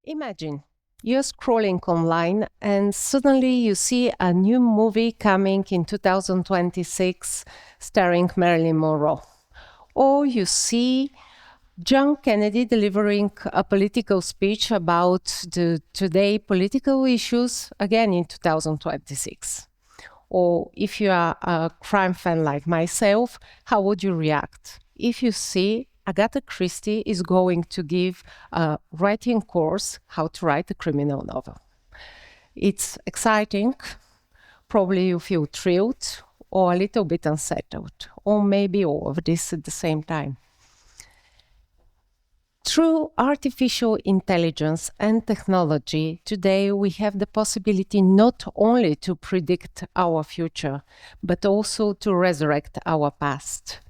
Imagine you're scrolling online and suddenly you see a new movie coming in 2026 starring Marilyn Monroe. Or you see John Kennedy delivering a political speech about the today political issues again in 2026. Or if you are a crime fan like myself, how would you react if you see Agatha Christie is going to give a writing course how to write a criminal novel? It's exciting. Probably you feel thrilled or a little bit unsettled, or maybe all of this at the same time. Through artificial intelligence and technology, today we have the possibility not only to predict our future, but also to resurrect our past.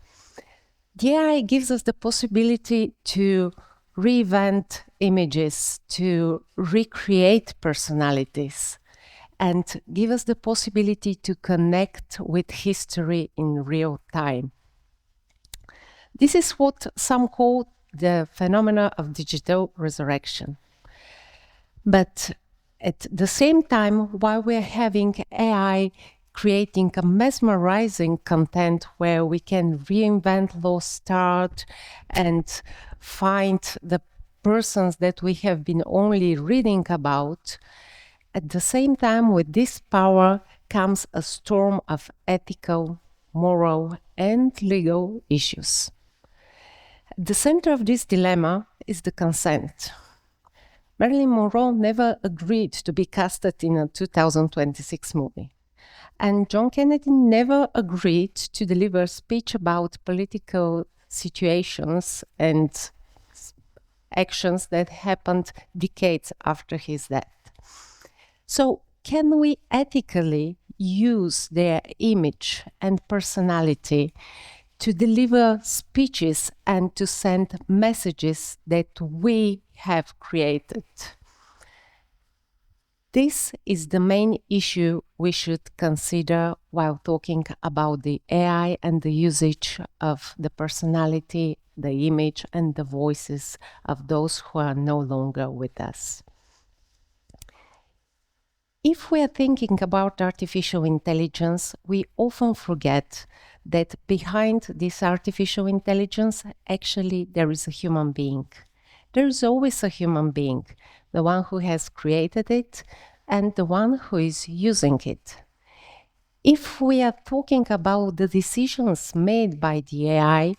The AI gives us the possibility to reinvent images, to recreate personalities, and give us the possibility to connect with history in real time. This is what some call the phenomena of digital resurrection. But at the same time, while we're having AI creating a mesmerizing content where we can reinvent lost art and find the persons that we have been only reading about, at the same time with this power comes a storm of ethical, moral, and legal issues. At the center of this dilemma is the consent. Marilyn Monroe never agreed to be casted in a 2026 movie. And John Kennedy never agreed to deliver a speech about political situations and actions that happened decades after his death. So, can we ethically use their image and personality to deliver speeches and to send messages that we have created? This is the main issue we should consider while talking about the AI and the usage of the personality, the image, and the voices of those who are no longer with us. If we are thinking about artificial intelligence, we often forget that behind this artificial intelligence, actually, there is a human being. There is always a human being, the one who has created it and the one who is using it. If we are talking about the decisions made by the AI,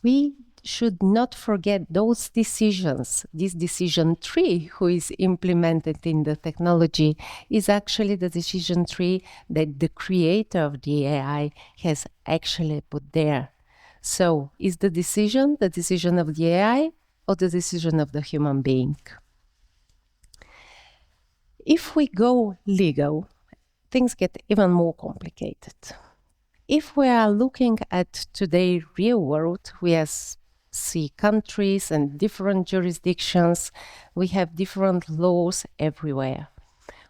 we should not forget those decisions. This decision tree who is implemented in the technology is actually the decision tree that the creator of the AI has actually put there. So is the decision of the AI or the decision of the human being? If we go legal, things get even more complicated. If we are looking at today's real world, we see countries and different jurisdictions. We have different laws everywhere.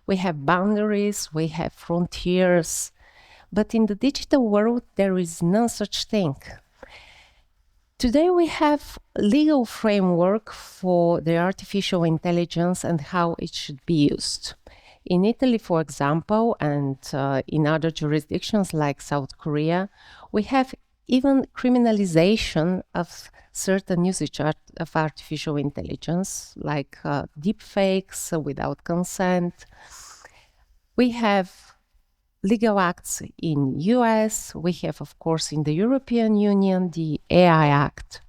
We have boundaries, we have frontiers. But in the digital world, there is no such thing. Today we have a legal framework for the artificial intelligence and how it should be used. In Italy, for example, and in other jurisdictions like South Korea, we have even criminalization of certain usage of artificial intelligence, like deepfakes without consent. We have legal acts in US, we have, of course, in the European Union, the AI Act.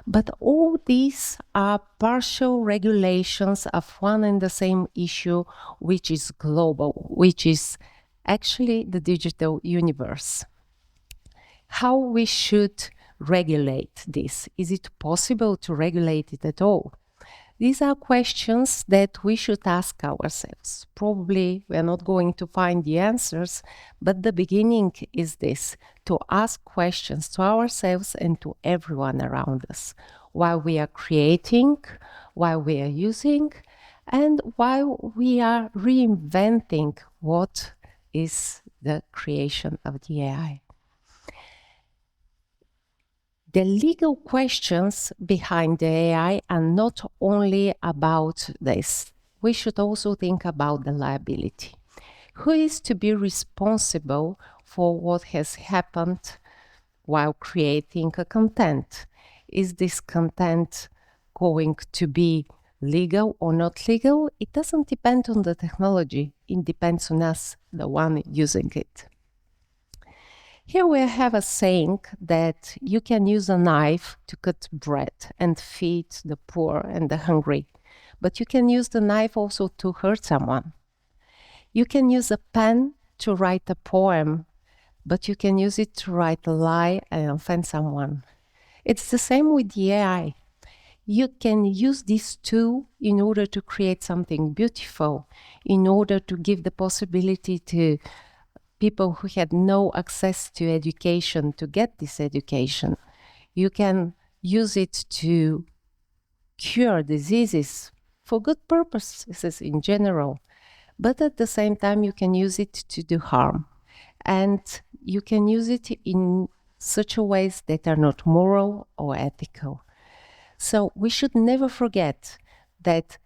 But all these are partial regulations of one and the same issue, which is global, which is actually the digital universe. How we should regulate this? Is it possible to regulate it at all? These are questions that we should ask ourselves. Probably we are not going to find the answers, but the beginning is this, to ask questions to ourselves and to everyone around us, while we are creating, while we are using, and while we are reinventing what is the creation of the AI. The legal questions behind the AI are not only about this. We should also think about the liability. Who is to be responsible for what has happened while creating a content? Is this content going to be legal or not legal? It doesn't depend on the technology. It depends on us, the one using it. Here we have a saying that you can use a knife to cut bread and feed the poor and the hungry, but you can use the knife also to hurt someone. You can use a pen to write a poem, but you can use it to write a lie and offend someone. It's the same with the AI. You can use this tool in order to create something beautiful, in order to give the possibility to people who had no access to education to get this education. You can use it to cure diseases for good purposes in general, but at the same time you can use it to do harm. And you can use it in such a ways that are not moral or ethical. So we should never forget that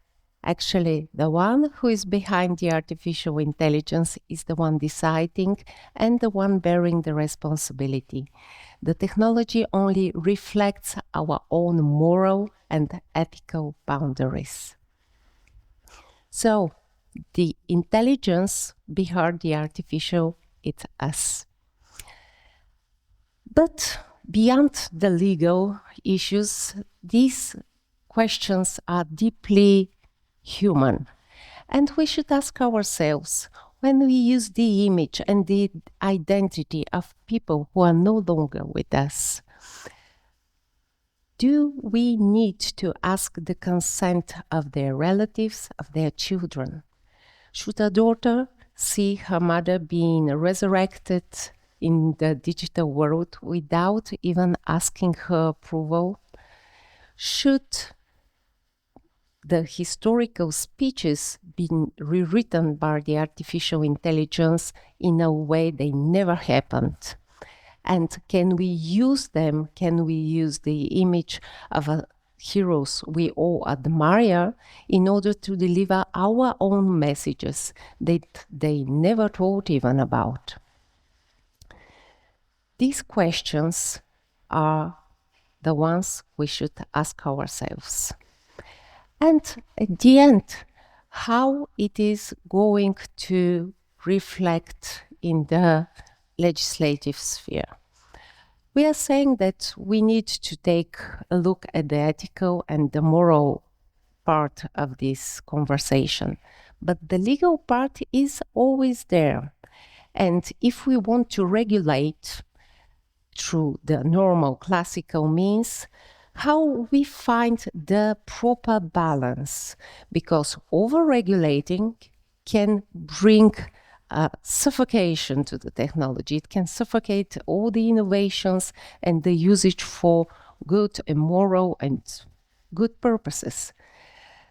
actually the one who is behind the artificial intelligence is the one deciding and the one bearing the responsibility. The technology only reflects our own moral and ethical boundaries. So the intelligence behind the artificial, it's us. But beyond the legal issues, these questions are deeply human. And we should ask ourselves, when we use the image and the identity of people who are no longer with us, do we need to ask the consent of their relatives, of their children? Should a daughter see her mother being resurrected in the digital world without even asking her approval? Should the historical speeches be rewritten by the artificial intelligence in a way they never happened? And can we use them? Can we use the image of heroes we all admire in order to deliver our own messages that they never thought even about? These questions are the ones we should ask ourselves. And at the end, how it is going to reflect in the legislative sphere. We are saying that we need to take a look at the ethical and the moral part of this conversation, but the legal part is always there. And if we want to regulate through the normal classical means, how we find the proper balance, because over-regulating can bring suffocation to the technology. It can suffocate all the innovations and the usage for good and moral and good purposes.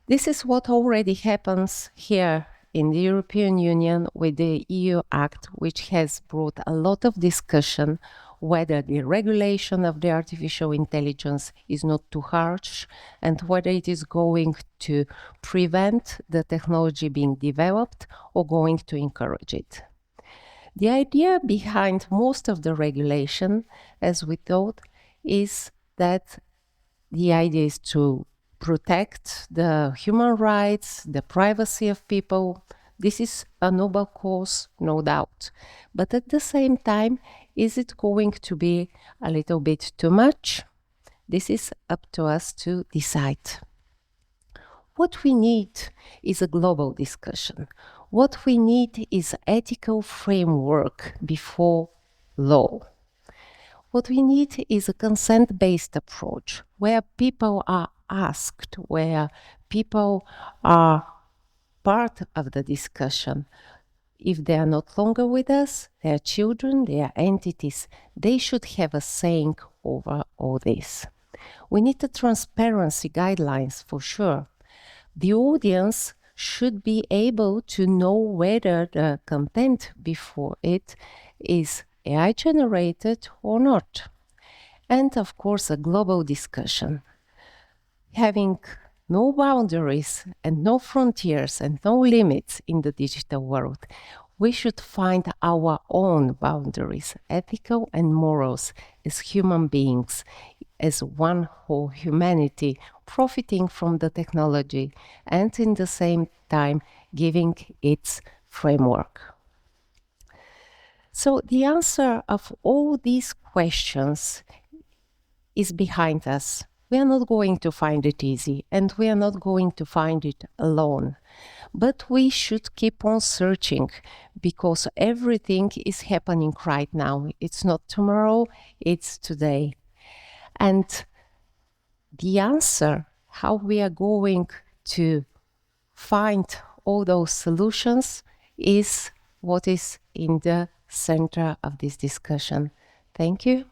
This is what already happens here in the European Union with the EU Act, which has brought a lot of discussion whether the regulation of the artificial intelligence is not too harsh and whether it is going to prevent the technology being developed or going to encourage it. The idea behind most of the regulation, as we thought, is that the idea is to protect the human rights, the privacy of people. This is a noble cause, no doubt. But at the same time, is it going to be a little bit too much? This is up to us to decide. What we need is a global discussion. What we need is ethical framework before law. What we need is a consent-based approach where people are asked, where people are part of the discussion. If they are not longer with us, their children, their entities, they should have a saying over all this. We need the transparency guidelines for sure. The audience should be able to know whether the content before it is AI generated or not. and of course a global discussion. Having no boundaries and no frontiers and no limits in the digital world, we should find our own boundaries, ethical and morals, as human beings, as one whole humanity, profiting from the technology and in the same time giving its framework. So the answer of all these questions is behind us. We are not going to find it easy, and we are not going to find it alone. But we should keep on searching, because everything is happening right now. It's not tomorrow, it's today. And the answer, how we are going to find all those solutions, is what is in the center of this discussion. Thank you.